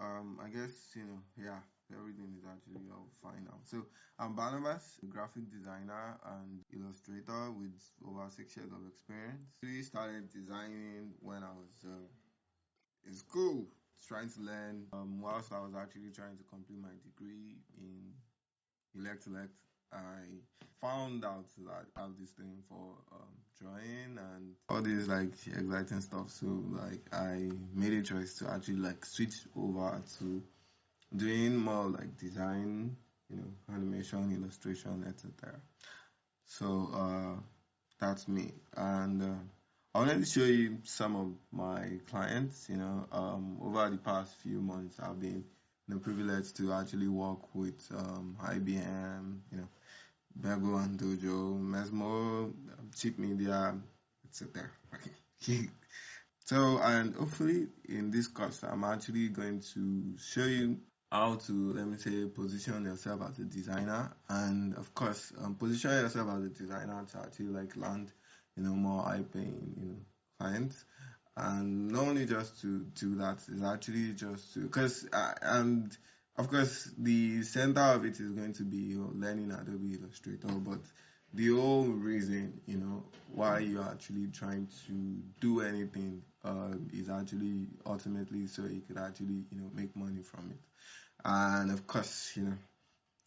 I guess, yeah, everything is actually all fine now. So, I'm Barnabas, a graphic designer and illustrator with over 6 years of experience. Really started designing when I was in school, trying to learn, whilst I was actually trying to complete my degree in elect. I found out that I have this thing for drawing and all this like exciting stuff. So like I made a choice to actually like switch over to doing more like design, animation, illustration, etc. So that's me. And I wanted to show you some of my clients. Over the past few months, I've been privileged to actually work with IBM, Bego and Dojo, Mesmo, Cheap Media, etc. So, and hopefully in this course, I'm actually going to show you how to, let me say, position yourself as a designer, and of course, position yourself as a designer to actually like land, more high-paying, clients. And not only just to do that, is actually just to, because, and of course, the center of it is going to be learning Adobe Illustrator, but the whole reason, why you're actually trying to do anything is actually ultimately so you could actually, make money from it. And of course,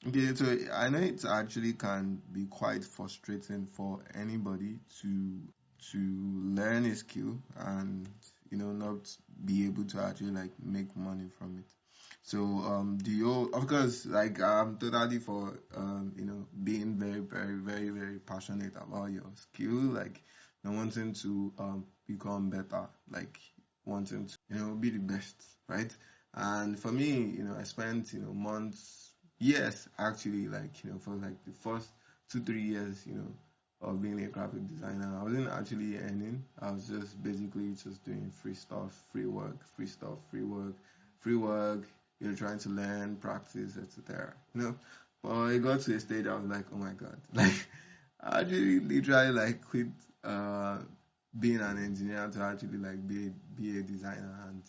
okay, so I know it actually can be quite frustrating for anybody to learn a skill and not be able to actually like make money from it. So the whole, of course, like I'm totally for being very very very very passionate about your skill, like wanting to become better, like wanting to be the best, right? And for me, I spent months, years actually, like for like the first 2 3 years, of being a graphic designer. I wasn't actually earning. I was just basically just doing free stuff, free work, free stuff, free work, free work. Trying to learn, practice, etc. But it got to a stage I was like, oh my god, like I actually literally like quit uh being an engineer to actually like be a designer. And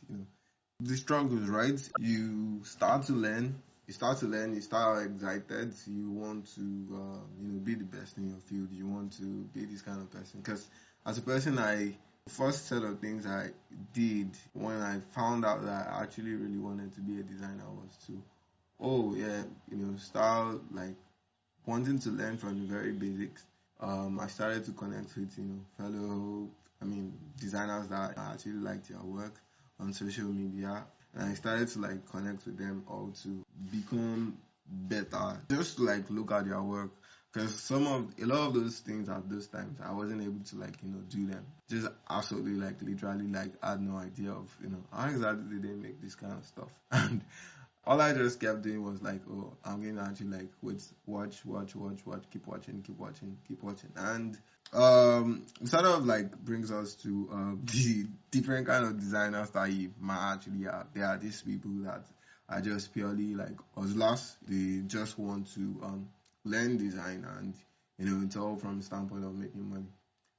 the struggles, right? You start excited, you want to be the best in your field, you want to be this kind of person. Because as a person, the first set of things I did when I found out that I actually really wanted to be a designer was to, oh yeah, start like wanting to learn from the very basics. I started to connect with fellow, designers that I actually liked their work on social media, and I started to like connect with them all to become better, just to like look at their work. Because a lot of those things at those times I wasn't able to like do them. Just absolutely like literally like had no idea of how exactly did they make this kind of stuff. And all I just kept doing was like, oh, I'm going to actually like watch, keep watching, keep watching, keep watching. And sort of like brings us to the different kind of designers that you might actually have. There are these people that are just purely like hustlers. They just want to learn design, and it's all from the standpoint of making money.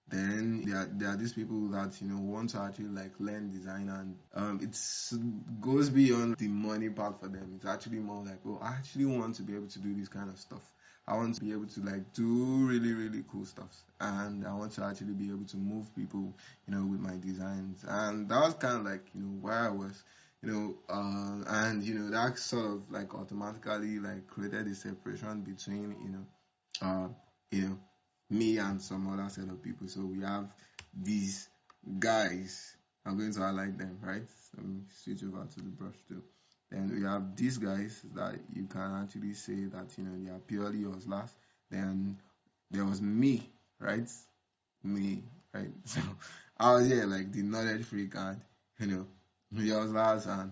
Then there are these people that want to actually like learn design, and it's goes beyond the money part for them. It's actually more like, oh, I actually want to be able to do this kind of stuff. I want to be able to like do really really cool stuff, and I want to actually be able to move people with my designs. And that was kind of like where I was, and that sort of like automatically like created a separation between uh you know me and some other set of people. So we have these guys. I'm going to highlight them, right? Let me switch over to the brush too. Then we have these guys that you can actually say that they are purely hustlers. Then there was me, right? Me, right? So I was here like the knowledge freak, and the hustlers, and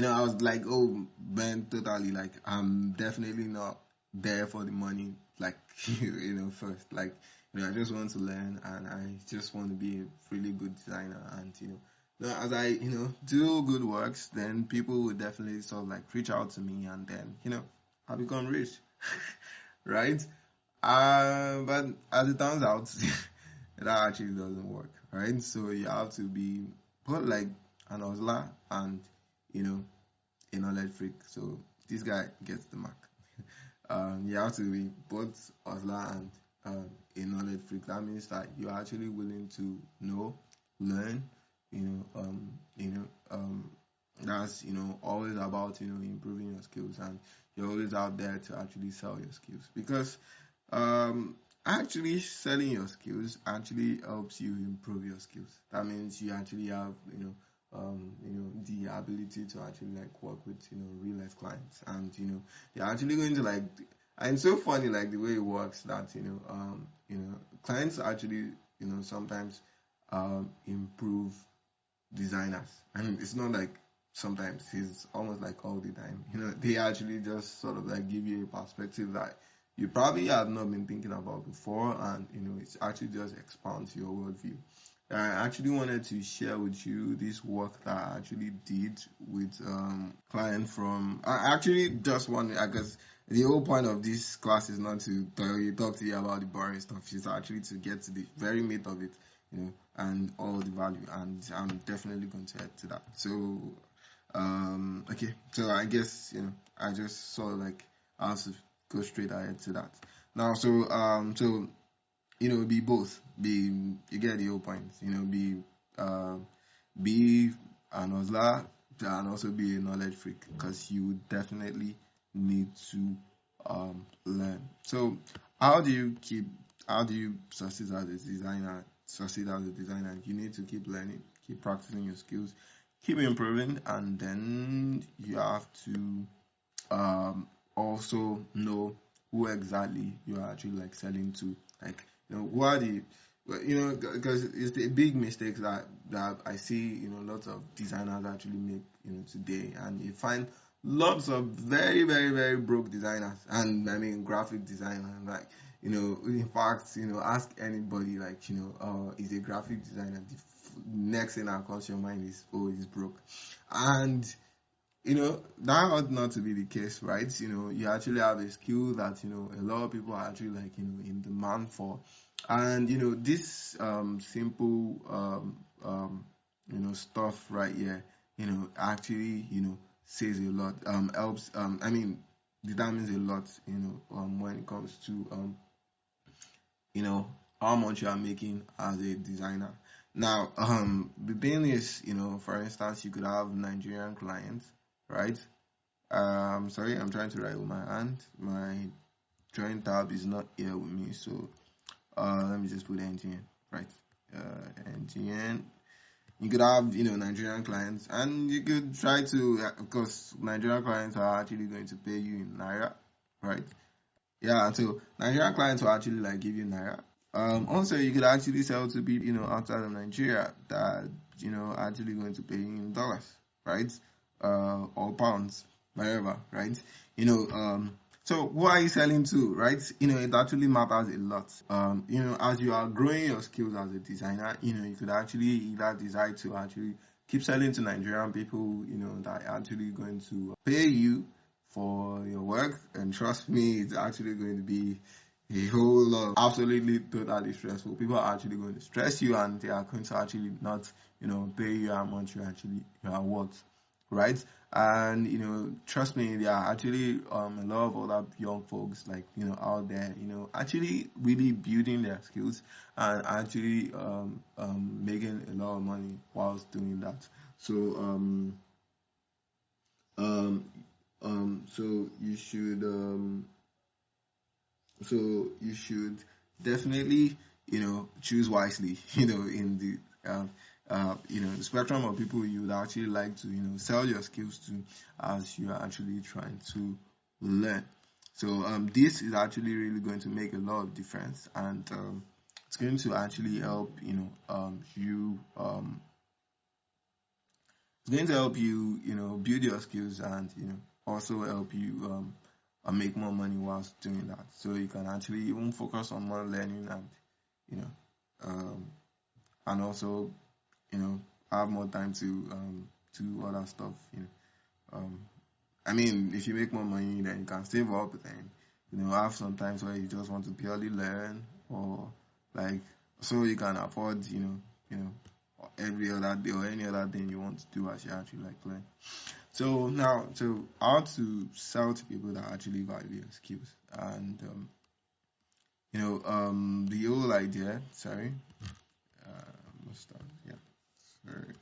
I was like, oh man, totally like I'm definitely not there for the money, like first. Like, I just want to learn, and I just want to be a really good designer. And as I do good works, then people would definitely sort of like reach out to me, and then I become rich. Right? But as it turns out, that actually doesn't work, right? So you have to be put like an hustler, and you know, a knowledge freak. So this guy gets the mark. You have to be both hustler and a knowledge freak. That means that you're actually willing to know, learn, you know, that's always about improving your skills, and you're always out there to actually sell your skills, because actually selling your skills actually helps you improve your skills. That means you actually have the ability to actually like work with real life clients, and they're actually going to like. And it's so funny, like the way it works, that clients actually sometimes improve designers, and it's not like sometimes, it's almost like all the time. They actually just sort of like give you a perspective that you probably have not been thinking about before, and it actually just expands your worldview. I actually wanted to share with you this work that I actually did with client from. I actually just wanted, because the whole point of this class is not to talk to you about the boring stuff. It's actually to get to the very meat of it, and all the value. And I'm definitely going to add to that. So, okay. So I guess I just sort of like I have to go straight ahead to that. Now, so be both. You get the whole point. Be an hustler and also be a knowledge freak, because you definitely need to learn. So how do you succeed as a designer? You need to keep learning, keep practicing your skills, keep improving, and then you have to also know who exactly you're actually like selling to. Like, who are the, because it's the big mistakes that I see, lots of designers actually make, today, and you find lots of very, very, very broke designers, and I mean graphic designers, like, in fact, ask anybody, like, is a graphic designer, the next thing that comes to your mind is, oh, he's broke. And that ought not to be the case, right? You actually have a skill that a lot of people are actually like in demand for, and this simple stuff right here, actually says a lot, helps, I mean, determines a lot, when it comes to how much you are making as a designer. Now, the thing is, for instance, you could have Nigerian clients, right? Sorry, I'm trying to write with my hand. My drawing tab is not here with me, so let me just put NGN, right? NGN. You could have, Nigerian clients, and you could try to, because Nigerian clients are actually going to pay you in Naira, right? Yeah, so Nigerian clients will actually like give you Naira. Also, you could actually sell to people, outside of Nigeria that, actually going to pay you in dollars, right? Or pounds, wherever, right? So who are you selling to, right? It actually matters a lot. As you are growing your skills as a designer, you could actually either decide to actually keep selling to Nigerian people, that are actually going to pay you for your work. And trust me, it's actually going to be a whole lot, absolutely totally stressful. People are actually going to stress you, and they are going to actually not, pay you how much you are worth, right? And trust me, there are actually a lot of other young folks, like out there, actually really building their skills and actually making a lot of money whilst doing that. So so you should definitely choose wisely, in the spectrum of people you would actually like to sell your skills to, as you are actually trying to learn. So this is actually really going to make a lot of difference, and it's going to actually help you it's going to help you build your skills, and also help you make more money whilst doing that. So you can actually even focus on more learning, and you know um, and also have more time to do other stuff. Um, I mean, if you make more money, then you can save up, and have some times where you just want to purely learn, or like, so you can afford every other day or any other thing you want to do as you actually like learn. So now, so how to sell to people that actually value your skills, and the whole idea. Sorry, must start. Yeah, sorry.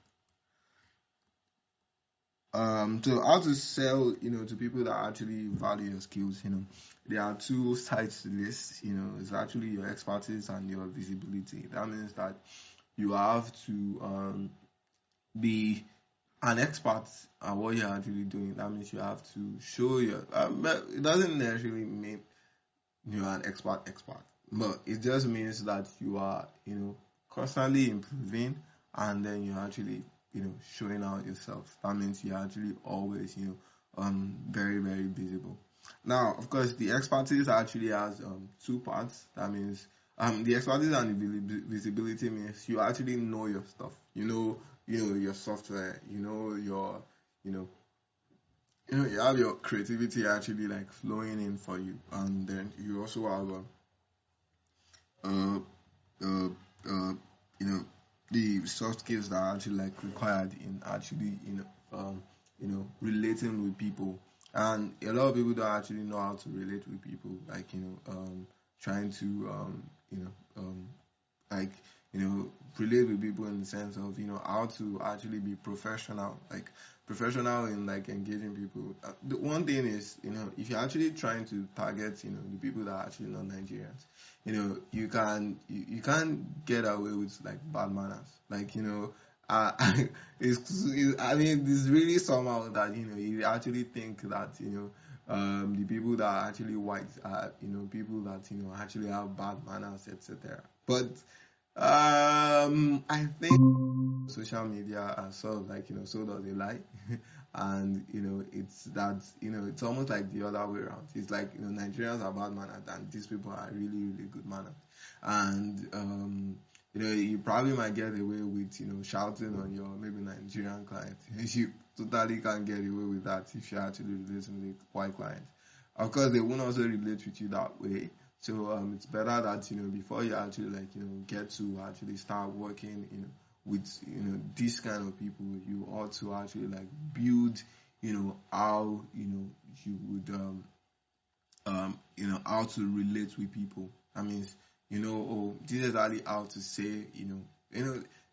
So how to sell, to people that actually value your skills. There are two sides to this. It's actually your expertise and your visibility. That means that you have to be an expert at what you're actually doing. That means you have to show your. But it doesn't necessarily mean you're an expert, but it just means that you are, constantly improving, and then you're actually, showing out yourself. That means you're actually always, very very visible. Now, of course, the expertise actually has two parts. That means the expertise and the visibility means you actually know your stuff. Your software. You know, you have your creativity actually like flowing in for you, and then you also have uh, uh, uh, you know, the soft skills that are actually like required in actually, relating with people. And a lot of people don't actually know how to relate with people, like, trying to, like, relate with people in the sense of, how to actually be professional, like professional in like engaging people. The one thing is, if you're actually trying to target, the people that are actually not Nigerians, you can't get away with like bad manners, like, I mean, it's really somehow that, you actually think that, the people that are actually white are, people that, actually have bad manners, etc. But I think social media are sort of like, so does a lie. And it's that, it's almost like the other way around. It's like, Nigerians are bad manners and these people are really really good manners. And you probably might get away with, shouting on your maybe Nigerian client. You totally can't get away with that if you're actually relating with white clients. Of course, they won't also relate with you that way. So it's better that, before you actually like, get to actually start working, with, this kind of people, you ought to actually like build, how, you would how to relate with people. I mean, this is exactly how to say,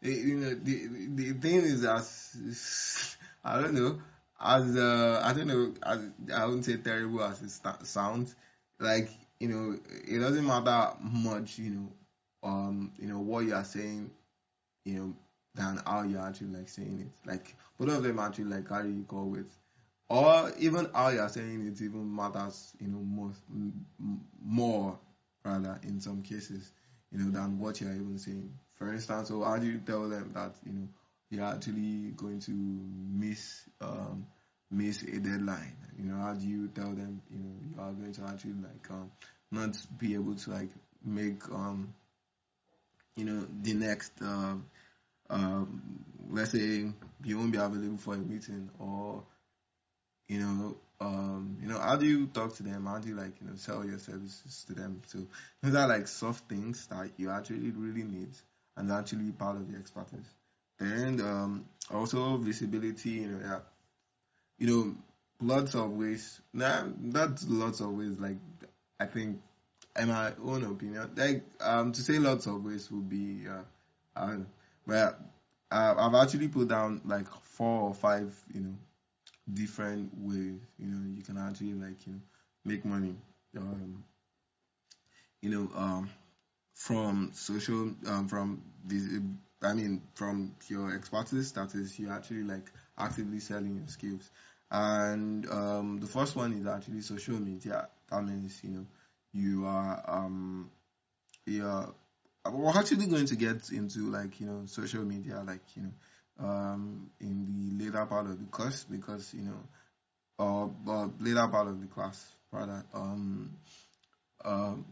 the thing is, as I don't know, as I don't know, as I wouldn't say terrible as it sounds, like, it doesn't matter much, what you are saying, than how you're actually like saying it. Like both of them actually like carry equal weight, or even how you're saying it even matters, more rather in some cases, than what you're even saying. For instance, so how do you tell them that, you're actually going to miss a deadline? How do you tell them, you are going to actually like not be able to like make the next let's say you won't be available for a meeting, or how do you talk to them? How do you like, sell your services to them? So those are like soft things that you actually really need, and actually part of the expertise. And also visibility, yeah, lots of ways. Nah, that's lots of ways. Like, I think, in my own opinion, like to say lots of ways would be I don't know. But I've actually put down like 4 or 5, different ways, you can actually like, make money. Um, you know, from social, from this, I mean, from your expertise, that is, you actually like actively selling your skills. And the first one is actually social media. That means, you are yeah, we're actually going to get into like, social media, like, in the later part of the course, because, later part of the class rather,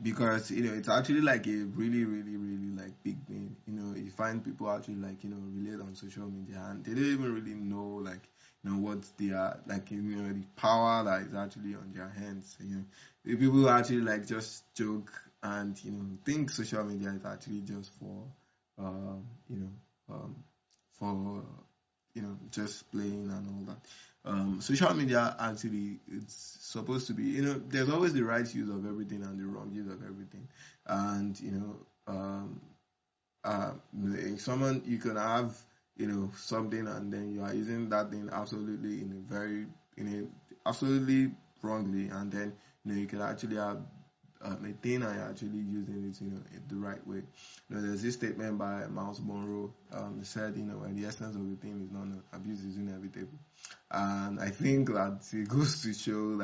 because, it's actually like a really really really like big thing. You find people actually like, relate on social media, and they don't even really know like, what they are like, the power that is actually on their hands. The people actually like just joke and, think social media is actually just for um, you know um, for just playing and all that. social media actually it's supposed to be, there's always the right use of everything and the wrong use of everything, and someone you can have something and then you are using that thing absolutely in a absolutely wrongly, and then you can actually have a thing and you're actually using it in the right way. There's this statement by Miles Monroe. He said, when the essence of the thing is not abuse is inevitable, and I think that it goes to show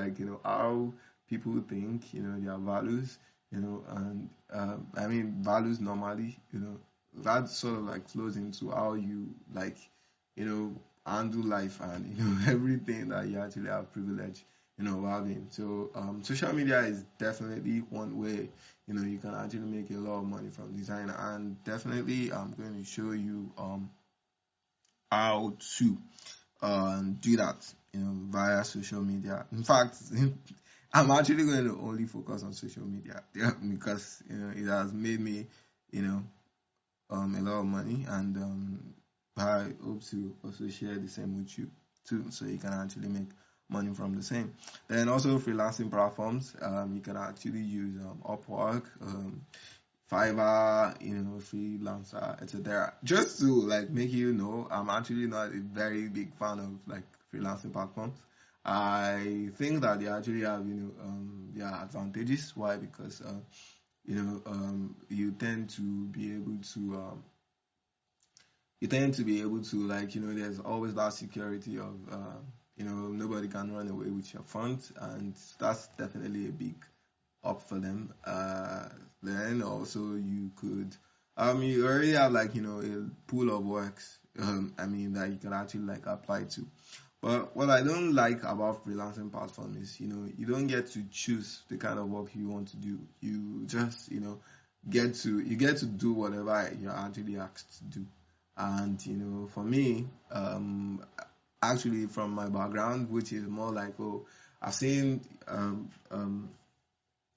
how people think, their values, and I mean values normally, that sort of flows into how you handle life and everything that you actually have privilege having. So social media is definitely one way you can actually make a lot of money from design, and definitely I'm going to show you how to do that via social media. In fact, I'm actually going to only focus on social media because it has made me a lot of money, and I hope to also share the same with you too, so you can actually make money from the same. Then also freelancing platforms, you can actually use Upwork, Fiverr, freelancer, etc. Just to make I'm actually not a very big fan of freelancing platforms. I think that they actually have their advantages. Why? Because you tend to be able to there's always that security of nobody can run away with your funds, and that's definitely a big up for them. Then also you could you already have a pool of works that you can actually apply to. But what I don't like about freelancing platform is you don't get to choose the kind of work you want to do. You just get to do whatever you're actually asked to do. And for me, actually from my background, which is more I've seen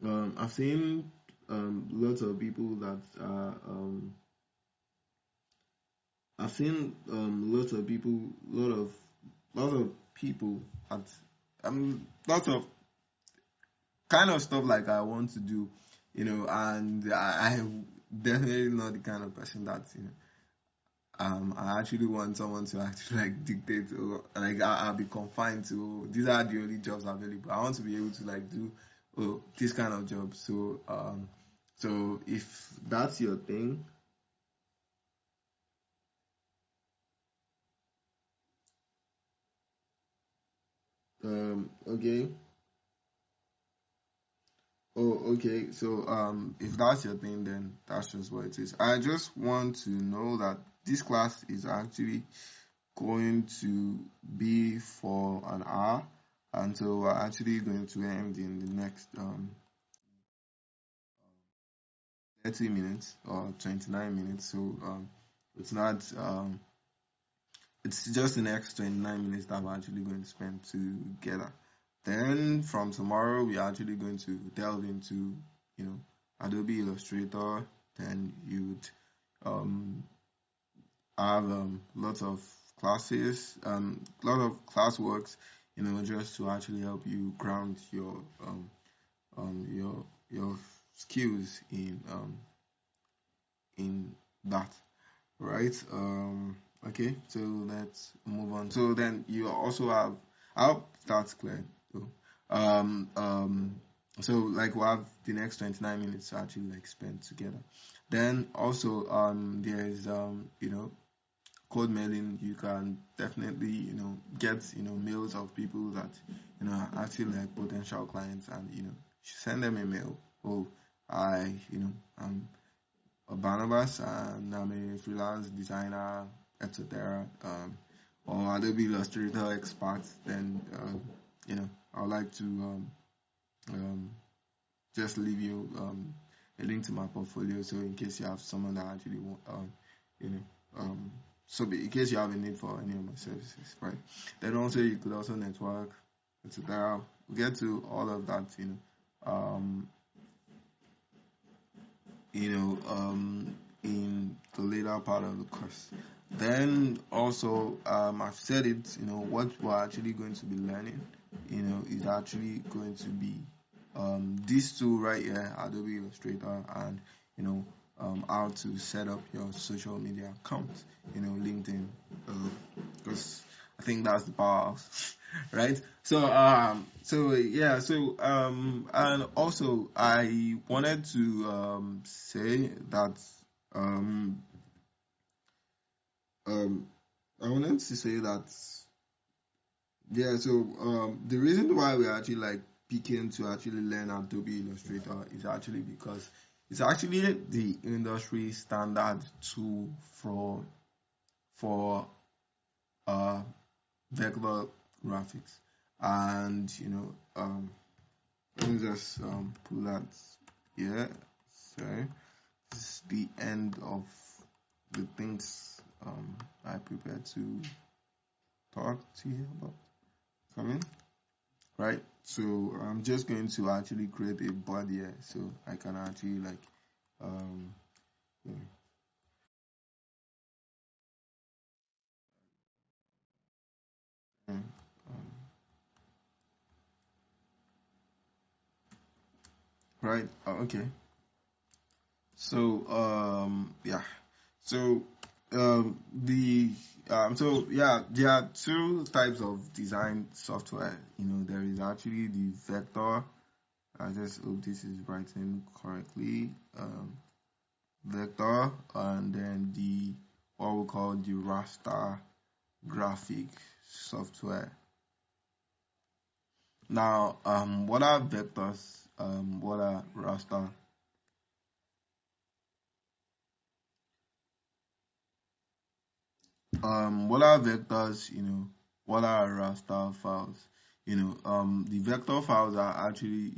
I've seen lots of people that are I've seen lot of people at lots of kind of stuff I want to do, and I am definitely not the kind of person that I actually want someone to actually dictate, or I'll be confined to these are the only jobs available. I want to be able to do this kind of job. So if that's your thing, okay. Oh, okay. So, if that's your thing, then that's just what it is. I just want to know that this class is actually going to be for an hour, and so we're actually going to end in the next 30 minutes or 29 minutes. So, it's not it's just the next 29 minutes that we're actually going to spend together. Then from tomorrow, we're actually going to delve into, Adobe Illustrator. Then you'd have lots of classes, lot of classworks, just to actually help you ground your skills in that, right? Okay, so let's move on. So then you also have, I hope that's clear though. So we'll have the next 29 minutes to actually spend together. Then also there's cold mailing. You can definitely get mails of people that are actually potential clients, and send them a mail. Oh, I'm Barnabas, and I'm a freelance designer, etc. Or Adobe Illustrator expert. Then I would like to just leave you a link to my portfolio, so in case you have someone that actually want, you know, so in case you have a need for any of my services, right? Then also you could also network, etc. We'll get to all of that, um, in the later part of the course. Then also, I've said it, what we're actually going to be learning, is actually going to be these two right here, Adobe Illustrator, and how to set up your social media account, LinkedIn, because I think that's the powerhouse, right? So yeah, and also I wanted to say that um, um, I wanted to say that yeah. So the reason why we're actually like picking to actually learn Adobe Illustrator is actually because it's actually the industry standard tool for uh vector graphics, and let me just pull that here. So this is the end of the things I prepared to talk to you about. Coming right. So I'm just going to actually create a body here, so I can actually like um, yeah, um, right. Okay. So yeah. So the so yeah, there are two types of design software. There is actually the vector. I just hope this is written correctly. Vector, and then the what we call the raster graphic software. Now, what are vectors? What are raster? What are vectors? What are raster files? The vector files are actually,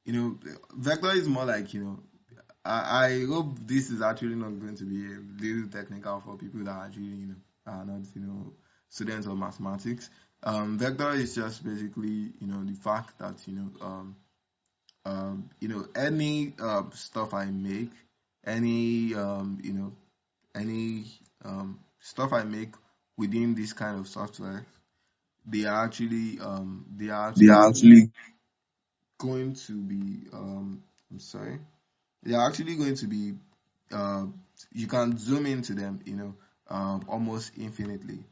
the vector is more like, I hope this is actually not going to be a little technical for people that actually, are not, students of mathematics. Vector is just basically, the fact that, any stuff I make, any, any stuff I make within this kind of software, they are They actually are actually going to be, I'm sorry, they are actually going to be uh, you can zoom into them, almost infinitely.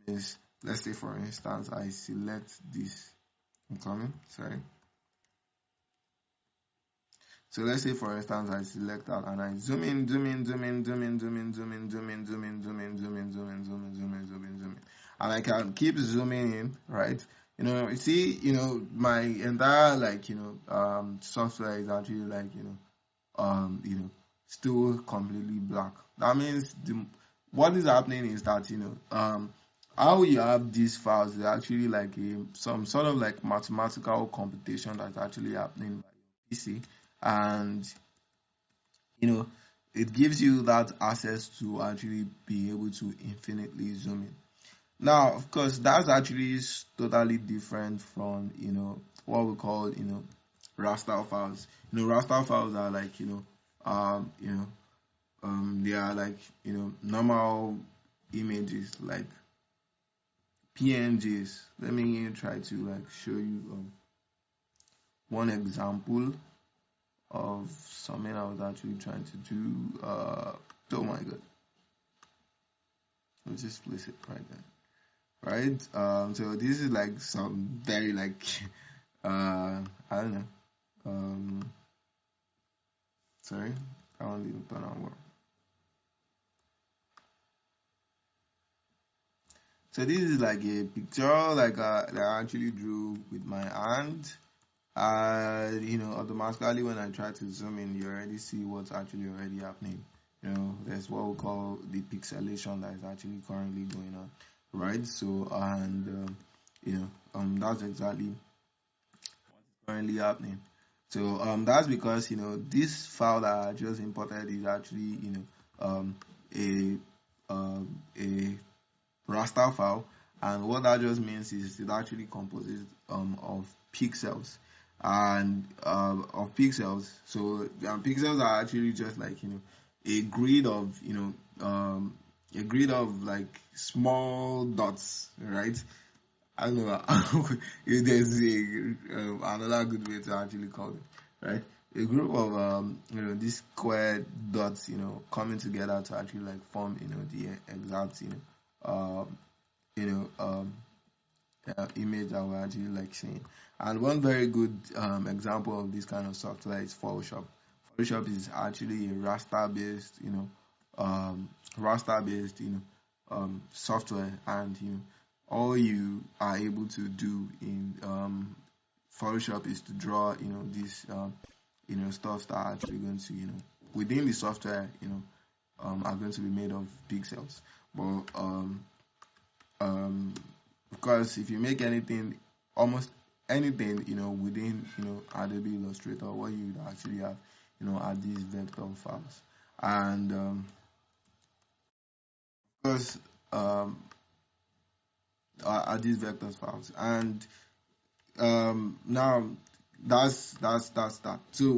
That means, let's say for instance, I select this. I'm coming. Sorry. So let's say for instance, I select that and I zoom in, zoom in, zoom in, zoom in, zoom in, zoom in, zoom in, zoom in, zoom in, zoom in, zoom in, zoom in, zoom in, zoom in, zoom in, and I can keep zooming in, right? You see, my entire like software is actually like still completely black. That means what is happening is that how you have these files is actually like some sort of like mathematical computation that's actually happening by your PC, and you know it gives you that access to actually be able to infinitely zoom in. Now, of course, that's actually totally different from what we call raster files. Raster files are like um, you know they are like normal images like PNGs. Let me try to like show you one example of something I was actually trying to do. Oh my god, let's just place it right there. Right. So this is like some very like I don't know. Um, sorry, I won't even turn on work. So this is like a picture like that I actually drew with my hand. Automatically when I try to zoom in, you already see what's actually already happening. There's what we call the pixelation that is actually currently going on, right? So, and that's exactly currently happening. So, that's because this file that I just imported is actually a a raster file, and what that just means is it actually composes of pixels and of pixels. So pixels are actually just like a grid of a grid of like small dots, right? I don't know if there's another good way to actually call it, right? A group of these square dots, coming together to actually like form, the exact, you know, um, image that we're actually like seeing. And one very good example of this kind of software is Photoshop. Photoshop is actually a raster based, software, and all you are able to do in Photoshop is to draw, these stuff that are actually going to, within the software, are going to be made of pixels. But um, because if you make anything, almost anything, within, Adobe Illustrator, what you would actually have, are these vector files. And because are these vectors files. And now that's that. So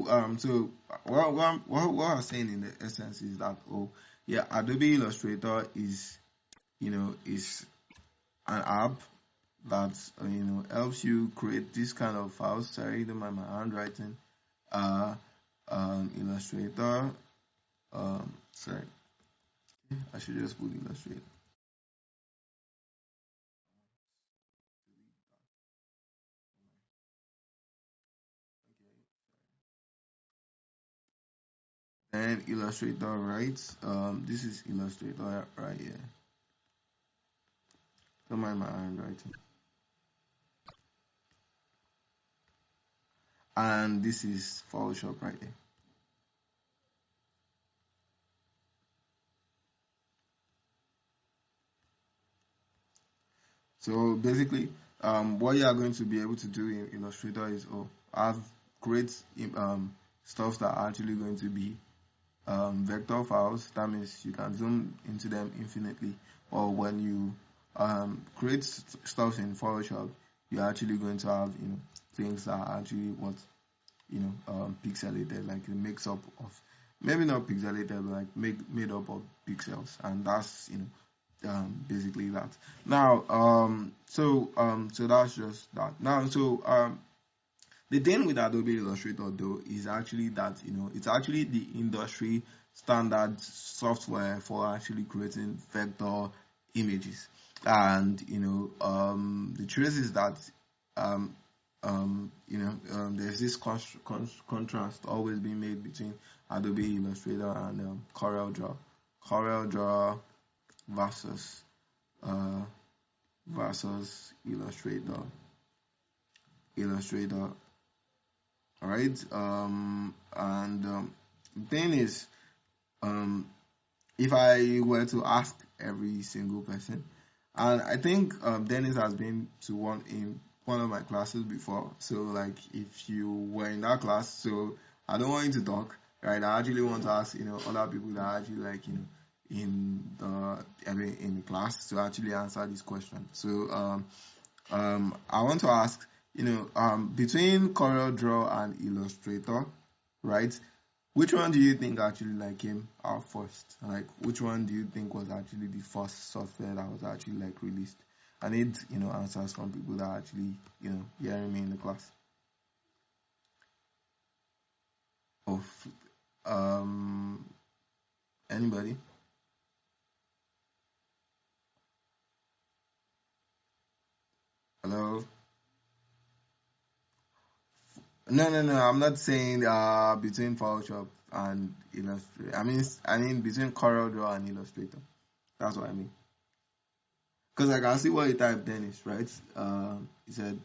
what I'm saying in the essence is that, oh yeah, Adobe Illustrator is an app that helps you create this kind of files. Sorry, don't mind my handwriting. uh Illustrator, sorry, I should just put Illustrator. And Illustrator, right? This is Illustrator right here. Don't mind my handwriting. And this is Photoshop right here. So basically, what you are going to be able to do in Illustrator is, have great stuff that are actually going to be vector files. That means you can zoom into them infinitely. Or when you create stuff in Photoshop, you're actually going to have things that are actually what pixelated, like a mix up of, maybe not pixelated, but like made up of pixels, and that's basically that. Now, so that's just that. Now, so the thing with Adobe Illustrator though is actually that it's actually the industry standard software for actually creating vector images, and the truth is that um, there's this contrast always being made between Adobe Illustrator and CorelDRAW. CorelDRAW versus uh, Illustrator. Illustrator, all right. And the thing is, um, if I were to ask every single person, and I think Dennis has been to one of my classes before. So like, if you were in that class, so I don't want you to talk, right? I actually want to ask other people that are actually like in the class to actually answer this question. So I want to ask, between CorelDRAW and Illustrator, right? Which one do you think actually like came out first? Like, which one do you think was actually the first software that was actually like released? I need answers from people that are actually hearing me in the class. Of anybody? Hello? No. I'm not saying between Photoshop and Illustrator. I mean between CorelDRAW and Illustrator. That's what I mean. Because I can see what you typed, Dennis, right? He said,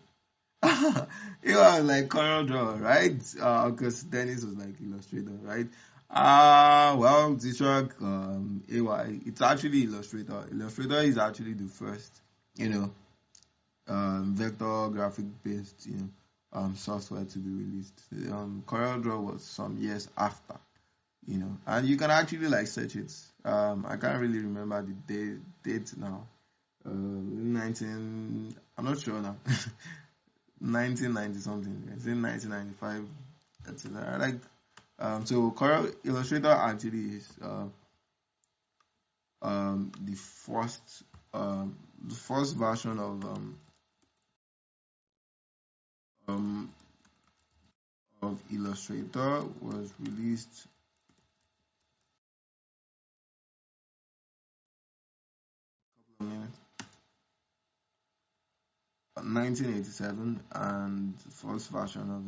it was like CorelDRAW, right? Because Dennis was like Illustrator, right? Well, Zishak, AY, it's actually Illustrator. Illustrator is actually the first, you know, vector graphic based, software to be released. CorelDRAW was some years after, and you can actually like search it. I can't really remember the date now. 19, I'm not sure now. 1990 something. It's in 1995, etc. Like So Corel Illustrator actually is the first version um, of Illustrator was released in 1987, and the first version of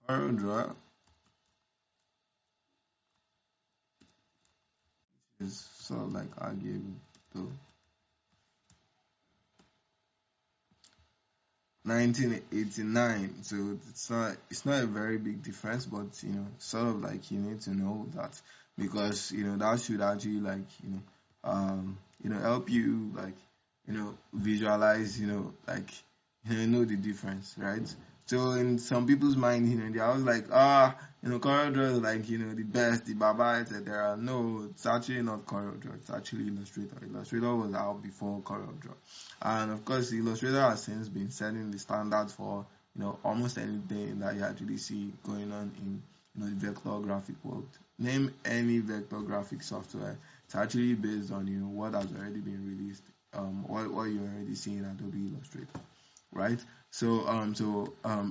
CorelDRAW is sort of like arguable though. 1989, so it's not a very big difference, but sort of like you need to know that, because that should actually like help you like visualize, like know the difference, right? So in some people's mind, they are always like, CorelDRAW is like the best, the baba, etc. No, it's actually not CorelDRAW, it's actually Illustrator. Illustrator was out before CorelDRAW. And of course, Illustrator has since been setting the standard for almost anything that you actually see going on in the vector graphic world. Name any vector graphic software. It's actually based on what has already been released, what you already see in Adobe Illustrator, right? So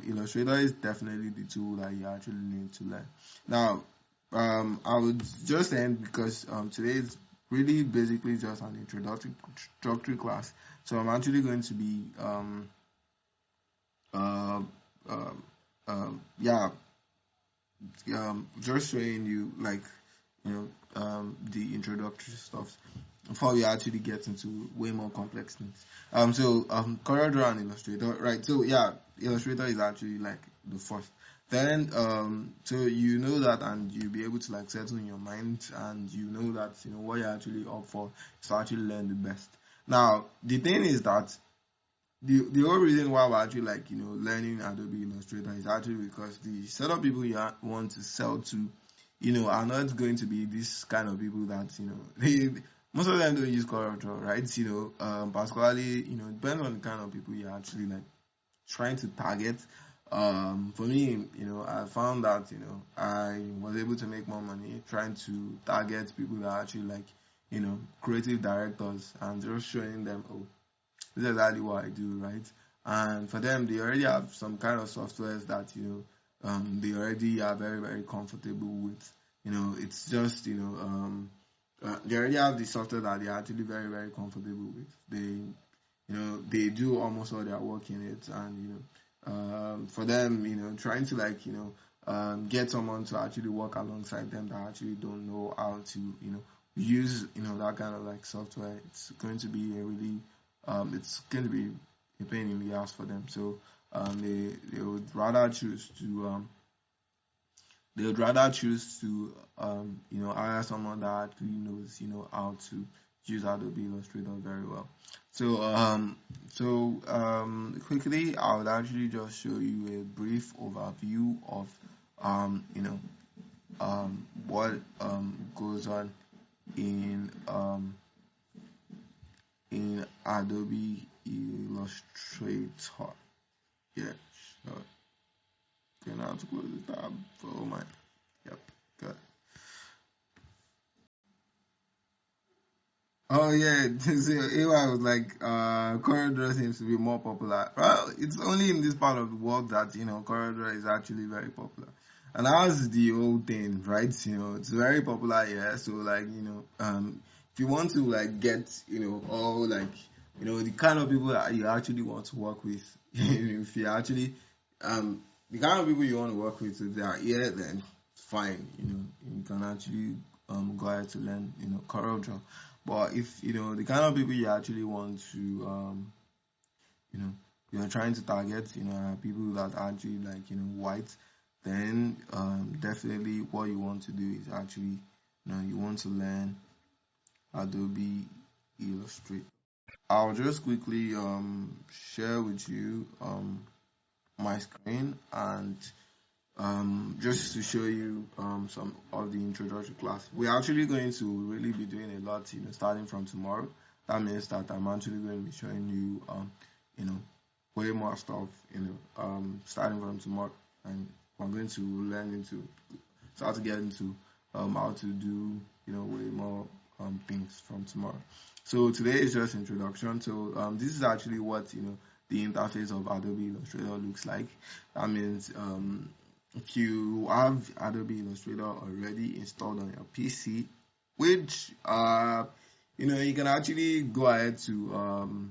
Illustrator is definitely the tool that you actually need to learn. Now, I would just end because today is really basically just an introductory class. So I'm actually going to be uh, yeah, just showing you like the introductory stuff before we actually get into way more complex things. CorelDRAW and Illustrator, right? So yeah, Illustrator is actually like the first. Then so you know that, and you'll be able to like settle in your mind, and you know that what you're actually up for is to actually learn the best. Now the thing is that the whole reason why we're actually like learning Adobe Illustrator is actually because the set of people you want to sell to are not going to be this kind of people that they, most of them don't use CorelDRAW, right? Particularly depends on the kind of people you're actually like trying to target. For me, I found that I was able to make more money trying to target people that are actually like creative directors, and just showing them, oh, this is exactly what I do, right? And for them, they already have some kind of softwares that they already are very very comfortable with. It's just they already have the software that they're actually very very comfortable with. They do almost all their work in it, and for them, trying to like get someone to actually work alongside them that actually don't know how to use that kind of like software, it's going to be a really it's going to be a pain in the ass for them. So they would rather choose to hire someone that actually knows how to use Adobe Illustrator very well. Quickly, I would actually just show you a brief overview of what goes on in Adobe Illustrator. Yeah, sure. Okay, now to close the tab. Oh my. Yep, good. Oh yeah, so AI was like, CorelDRAW seems to be more popular. Well, it's only in this part of the world that CorelDRAW is actually very popular, and that's the whole thing, right? It's very popular here. So like, if you want to like get all like the kind of people that you actually want to work with, if you actually the kind of people you want to work with, if they are here, then fine. You can actually go ahead to learn CorelDRAW. But if the kind of people you actually want to you know you're trying to target are people that are actually like white, then definitely what you want to do is actually you want to learn Adobe Illustrator. I'll just quickly share with you my screen, and just to show you some of the introductory class. We're actually going to really be doing a lot, starting from tomorrow. That means that I'm actually going to be showing you, you know, way more stuff, starting from tomorrow. And we're going to learn into start to get into how to do way more things from tomorrow. So today is just introduction. So this is actually what the interface of Adobe Illustrator looks like. That means if you have Adobe Illustrator already installed on your PC, which you can actually go ahead to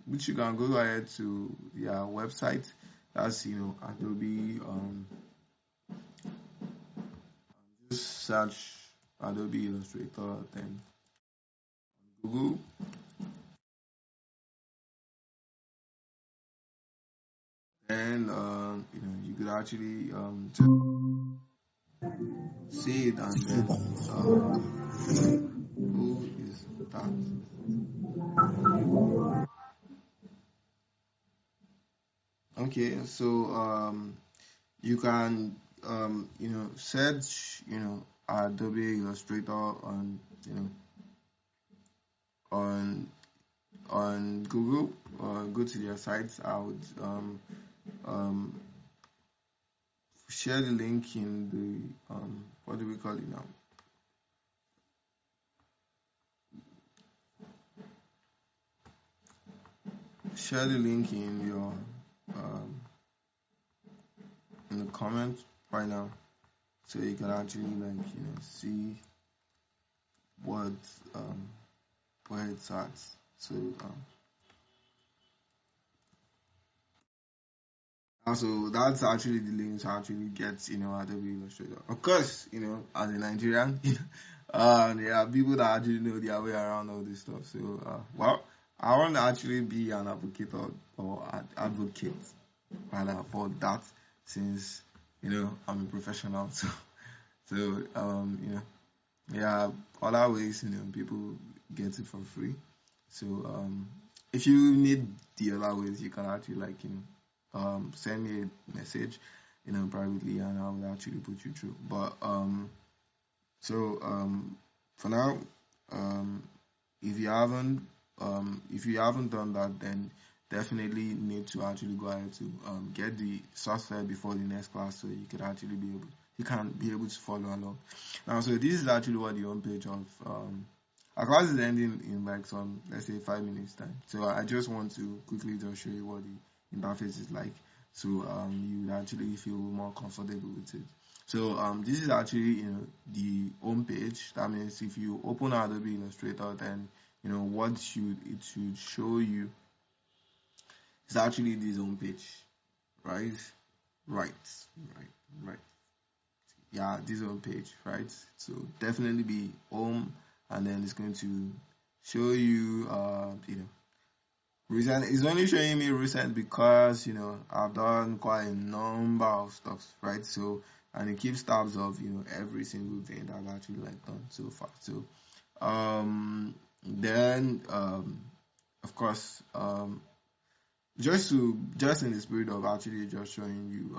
which you can go ahead to their website. That's Adobe. Just search Adobe Illustrator, then Google. And you could actually just see it, and then who is that? Okay, so you can search Adobe Illustrator on on Google, or go to their sites. I would share the link in the what do we call it now? Share the link in your in the comment right now, so you can actually see what where it's at. So also that's actually the link to actually get Adobe Illustrator. Of course, as a Nigerian, there are people that actually know their way around all this stuff. So well, I want to actually be an advocate or advocate rather for that, since I'm a professional. So yeah, other ways people get it for free. So if you need the other ways, you can actually send me a message privately, and I will actually put you through. But so for now, if you haven't done that, then definitely need to actually go ahead to get the software before the next class, so you can actually you can be able to follow along. Now, so this is actually what the homepage of our class is ending in like some, let's say, 5 minutes time. So I just want to quickly just show you what the interface is like, so you would actually feel more comfortable with it. So this is actually the home page. That means if you open Adobe Illustrator, then what it should show you is actually this home page, right? Right, right, right. Yeah, this home page, right? So definitely be home, and then it's going to show you recent. It's only showing me recent because I've done quite a number of stuff, right? So, and it keeps tabs of every single thing that I've actually done so far. So then of course just in the spirit of actually just showing you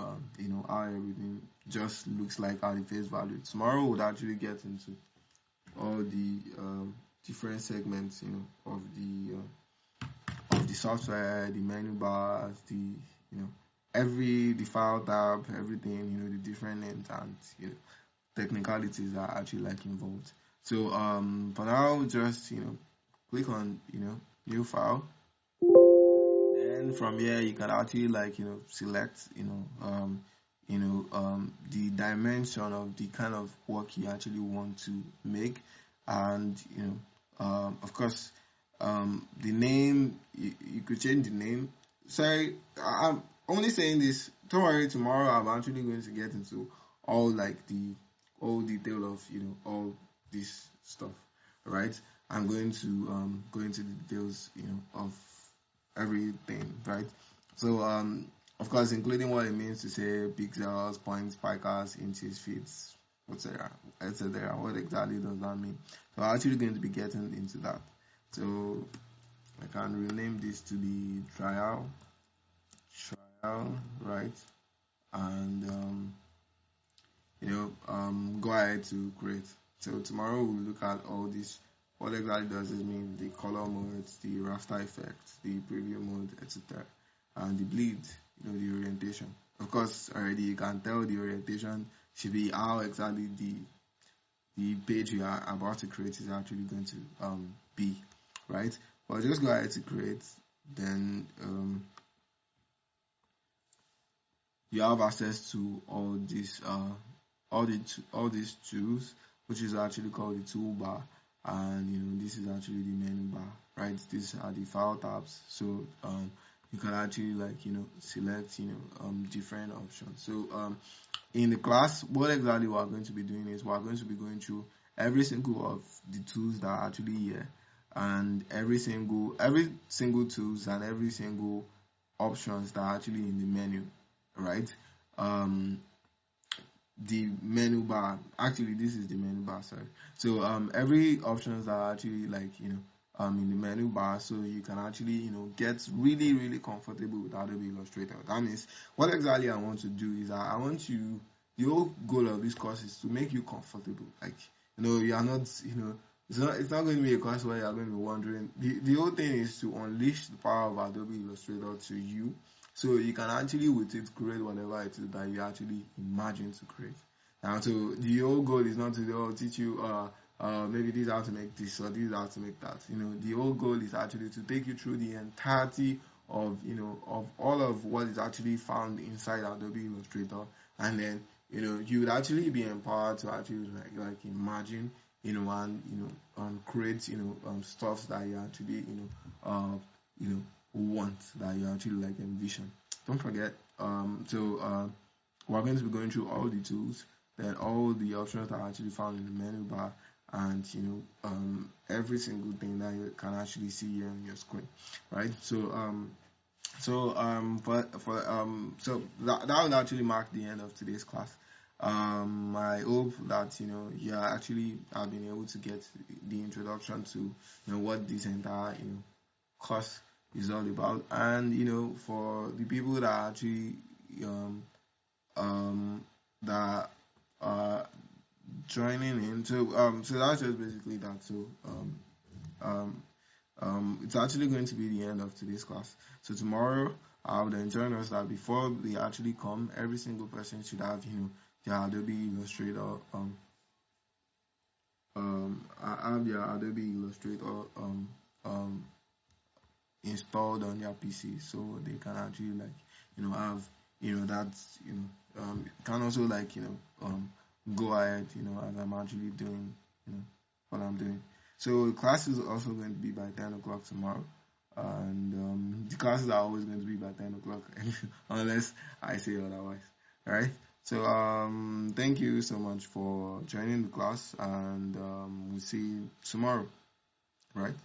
how everything just looks like at the face value. Tomorrow we'll actually get into all the different segments of the software, the menu bars, the file tab, everything, the different names and technicalities are actually involved. So for now, just click on new file. Then from here you can actually select the dimension of the kind of work you actually want to make, and of course the name, you could change the name. Sorry, I'm only saying this. Don't worry, tomorrow I'm actually going to get into all the all detail of all this stuff. Right? I'm going to go into the details of everything. Right? So of course, including what it means to say pixels, points, picas, inches, feet, etc., etc. What exactly does that mean? So I'm actually going to be getting into that. So I can rename this to be trial, right? And go ahead to create. So tomorrow we'll look at all this. What exactly does it mean? The color modes, the raster effect, the preview mode, etc., and the bleed, the orientation. of course, already you can tell the orientation should be how exactly the page you are about to create is actually going to be, right? But just go ahead to create, then you have access to all these tools, which is actually called the toolbar, and this is actually the menu bar, right? These are the file tabs, so you can actually select different options. So in the class, what exactly we are going to be doing is we are going to be going through every single of the tools that are actually here, and every single tools and every single options that are actually in the menu, right? The menu bar, actually this is the menu bar, sorry. So every options that are actually in the menu bar, so you can actually get really comfortable with Adobe Illustrator. That means what exactly I want to do is I want you, the whole goal of this course is to make you comfortable. Like you are not it's not going to be a course where you are going to be wondering. The whole thing is to unleash the power of Adobe Illustrator to you, so you can actually with it create whatever it is that you actually imagine to create. Now, so the whole goal is not to teach you maybe this is how to make this or this is how to make that. The whole goal is actually to take you through the entirety of of all of what is actually found inside Adobe Illustrator, and then you would actually be empowered to actually imagine and create stuff that you actually want, that you actually envision. Don't forget, we're going to be going through all the tools, then all the options that are actually found in the menu bar, and every single thing that you can actually see here on your screen, right? So that would actually mark the end of today's class. I hope that you actually have been able to get the introduction to what this entire course is all about, and for the people that are actually that are joining in, so that's just basically that. So it's actually going to be the end of today's class. So tomorrow, I would enjoin us that before they actually come, every single person should have their Adobe Illustrator I have their Adobe Illustrator installed on their PC, so they can actually have that's can also go ahead as I'm actually doing what I'm doing. So the class is also going to be by 10 o'clock tomorrow, and the classes are always going to be by 10 o'clock unless I say otherwise. All right. So thank you so much for joining the class, and we'll see you tomorrow. Right.